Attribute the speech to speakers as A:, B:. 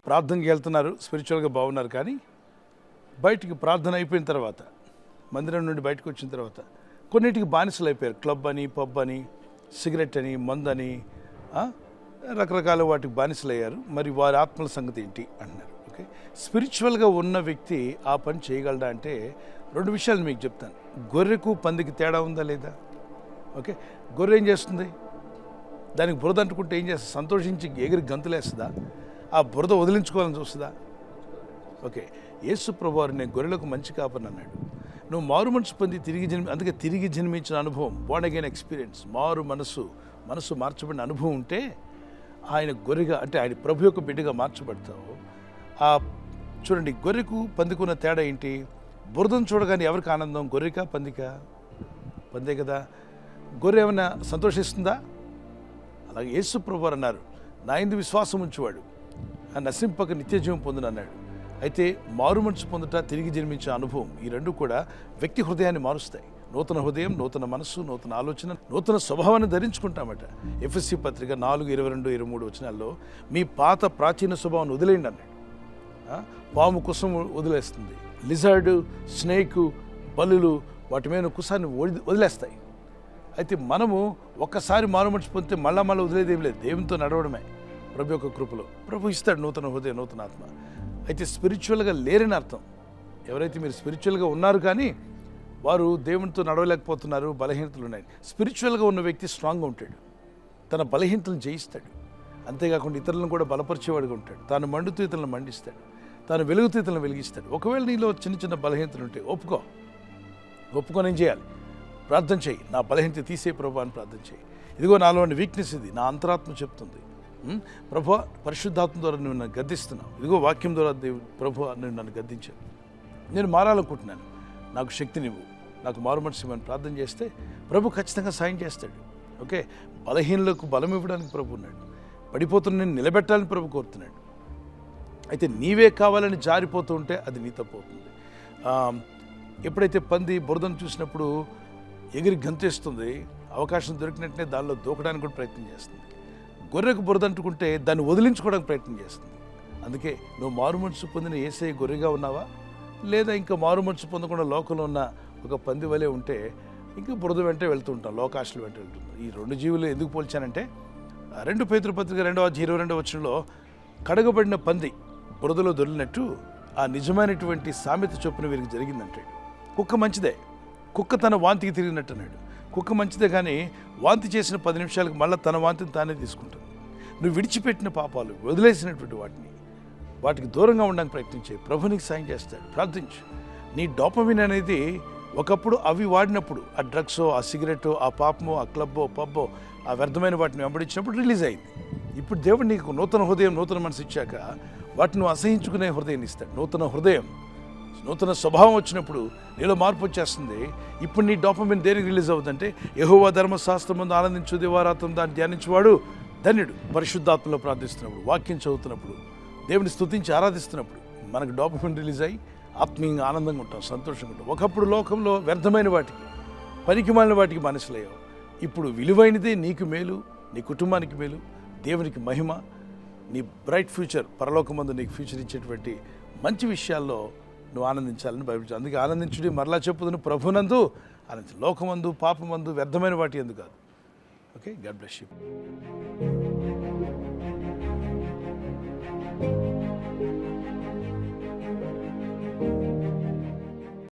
A: ప్రార్థనకి వెళ్తున్నారు, స్పిరిచువల్గా బాగున్నారు, కానీ బయటికి ప్రార్థన అయిపోయిన తర్వాత మందిరం నుండి బయటకు వచ్చిన తర్వాత కొన్నిటికి బానిసలు అయిపోయారు. క్లబ్ అని, పబ్ అని, సిగరెట్ అని, మందని, రకరకాల వాటికి బానిసలు అయ్యారు. మరి వారి ఆత్మల సంగతి ఏంటి అంటున్నారు. ఓకే, స్పిరిచువల్గా ఉన్న వ్యక్తి ఆ పని చేయగలడా అంటే 2 విషయాలు మీకు చెప్తాను. గొర్రెకు పందికి తేడా ఉందా లేదా? ఓకే, గొర్రె ఏం చేస్తుంది? దానికి బురద అంటుకుంటే ఏం చేస్తుంది? సంతోషించి ఎగిరి గంతులేస్తుందా? ఆ బురద వదిలించుకోవాలని చూస్తుందా? ఓకే, యేసు ప్రభువారు నేను గొర్రెలకు మంచి కాపని అన్నాడు. నువ్వు మారు మనసు పొంది అందుకే తిరిగి జన్మించిన అనుభవం, బోర్న్ అగైన్ ఎక్స్పీరియన్స్, మారు మనసు మార్చబడిన అనుభవం ఉంటే ఆయన గొర్రెగా, అంటే ఆయన ప్రభు యొక్క బిడ్డగా మార్చబడతావు. చూడండి, గొర్రెకు పందికున్న తేడా ఏంటి? బురదను చూడగానే ఎవరికి ఆనందం? గొర్రెకా పందికా? పందే కదా. గొర్రె ఏమైనా సంతోషిస్తుందా? అలాగే యేసు ప్రభువారు అన్నారు, నా యందు విశ్వాసం ఉంచువాడు ఆ నశింపక నిత్యజీవం పొందునన్నాడు. అయితే మారు మనసు పొందుట, తిరిగి జన్మించే అనుభవం, ఈ 2 కూడా వ్యక్తి హృదయాన్ని మారుస్తాయి. నూతన హృదయం, నూతన మనస్సు, నూతన ఆలోచన, నూతన స్వభావాన్ని ధరించుకుంటామట. ఎఫెసీ పత్రిక 4:22-23 వచనాల్లో మీ పాత ప్రాచీన స్వభావాన్ని వదిలేయండి అన్నాడు. పాము కుసం వదిలేస్తుంది, లిజర్డ్, స్నేక్, బల్లులు వాటి మీద కుసాన్ని వదిలేస్తాయి. అయితే మనము ఒక్కసారి మారు మనసు పొందితే మళ్ళా వదిలేదేం లేదు. దేవునితో నడవడమే ప్రభు యొక్క కృపలో. ప్రభు ఇస్తాడు నూతన హృదయం, నూతన ఆత్మ. అయితే స్పిరిచువల్గా లేరని అర్థం. ఎవరైతే మీరు స్పిరిచువల్గా ఉన్నారు కానీ వారు దేవునితో నడవలేకపోతున్నారు, బలహీనతలు ఉన్నాయి. స్పిరిచువల్గా ఉన్న వ్యక్తి స్ట్రాంగ్గా ఉంటాడు, తన బలహీనతలను జయిస్తాడు. అంతేకాకుండా ఇతరులను కూడా బలపరిచేవాడుగా ఉంటాడు. తాను మండుతూ ఇతరులను మండిస్తాడు, తాను వెలుగుతూ ఇతరులను వెలిగిస్తాడు. ఒకవేళ నీలో చిన్న బలహీనతలు ఉంటే ఒప్పుకొని ఏం చేయాలి? ప్రార్థన చేయి. నా బలహీనత తీసే ప్రభు అని ప్రార్థన చేయి. ఇదిగో నాలోని వీక్నెస్ ఇది, నా అంతరాత్మ చెప్తుంది. ప్రభు, పరిశుద్ధాత్మ ద్వారా నువ్వు నన్ను గద్దిస్తున్నావు. ఇదిగో వాక్యం ద్వారా ప్రభు నువ్వు నన్ను గద్దించావు, నేను మారాలనుకుంటున్నాను, నాకు శక్తినివ్వు, నాకు మారు మనసు ఇవ్వని ప్రార్థన చేస్తే ప్రభు ఖచ్చితంగా సాయం చేస్తాడు. ఓకే, బలహీనులకు బలం ఇవ్వడానికి ప్రభు ఉన్నాడు. పడిపోతున్న నేను నిలబెట్టాలని ప్రభు కోరుతున్నాడు. అయితే నీవే కావాలని జారిపోతూ ఉంటే అది నీ తప్పు అవుతుంది. ఎప్పుడైతే పంది బురదను చూసినప్పుడు ఎగిరి గంతేస్తుంది, అవకాశం దొరికినట్టునే దానిలో దూకడానికి కూడా ప్రయత్నం చేస్తుంది. గొర్రెకు బురద అంటుకుంటే దాన్ని వదిలించుకోవడానికి ప్రయత్నం చేస్తుంది. అందుకే నువ్వు మారు మనసు పొందిన యేసయ్య గొర్రెగా ఉన్నావా, లేదా ఇంకా మారు మనసు పొందకుండా లోకంలో ఉన్న ఒక పంది వలె ఉంటే ఇంకా బురద వెంటే వెళ్తూ ఉంటాం, లోకాశలు వెంట వెళ్తుంటాం. ఈ 2 జీవులు ఎందుకు పోల్చానంటే 2 పేతురు పత్రిక 2:22 వచనంలో కడగబడిన పంది బురదలో దొరికినట్టు ఆ నిజమైనటువంటి సామెత చొప్పున వీరికి జరిగిందంటాడు. కుక్క మంచిదే, కుక్క తన వాంతికి తిరిగినట్టు అన్నాడు. కుక్క మంచిదే, కానీ వాంతి చేసిన 10 నిమిషాలకు మళ్ళీ తన వాంతిని తానే తీసుకుంటుంది. నువ్వు విడిచిపెట్టిన పాపాలు, వదిలేసినటువంటి వాటికి దూరంగా ఉండడానికి ప్రయత్నించే ప్రభు నీకు సాయం చేస్తాడు. ప్రార్థించు. నీ డోపమిన్ అనేది ఒకప్పుడు అవి వాడినప్పుడు, ఆ డ్రగ్సో, ఆ సిగరెటో, ఆ పాపమో, ఆ క్లబ్బో, పబ్బో, ఆ వ్యర్థమైన వాటిని వెంబడించినప్పుడు రిలీజ్ అయింది. ఇప్పుడు దేవుడు నీకు నూతన హృదయం, నూతన మనసు ఇచ్చాక వాటిని అసహించుకునే హృదయం ఇస్తాడు. నూతన హృదయం, నూతన స్వభావం వచ్చినప్పుడు నీలో మార్పు వచ్చేస్తుంది. ఇప్పుడు నీ డోపమిన్ దేనికి రిలీజ్ అవుతుందంటే యెహోవా ధర్మశాస్త్రమందు ఆనందించు దివారాత్రం దాన్ని ధ్యానించేవాడు ధన్యుడు. పరిశుద్ధాత్మలో ప్రార్థిస్తున్నప్పుడు, వాక్యం చదువుతున్నప్పుడు, దేవుని స్తుతించి ఆరాధిస్తున్నప్పుడు మనకు డోపమిన్ రిలీజ్ అయ్యి ఆత్మీయంగా ఆనందంగా ఉంటాం, సంతోషంగా ఉంటాం. ఒకప్పుడు లోకంలో వ్యర్థమైన వాటికి, పనికిమాలిన వాటికి మనసులయ్యావు. ఇప్పుడు విలువైనదే నీకు మేలు, నీ కుటుంబానికి మేలు, దేవునికి మహిమ, నీ బ్రైట్ ఫ్యూచర్, పరలోకమందు నీకు ఫ్యూచర్ ఇచ్చేటువంటి మంచి విషయాల్లో నువ్వు ఆనందించాలని బైబిల్. అందుకే ఆనందించుడి, మరలా చెప్పుదును, ప్రభునందు ఆనందించు, లోకమందు, పాపమందు, వ్యర్థమైన వాటి ఎందు కాదు. Okay, God bless you.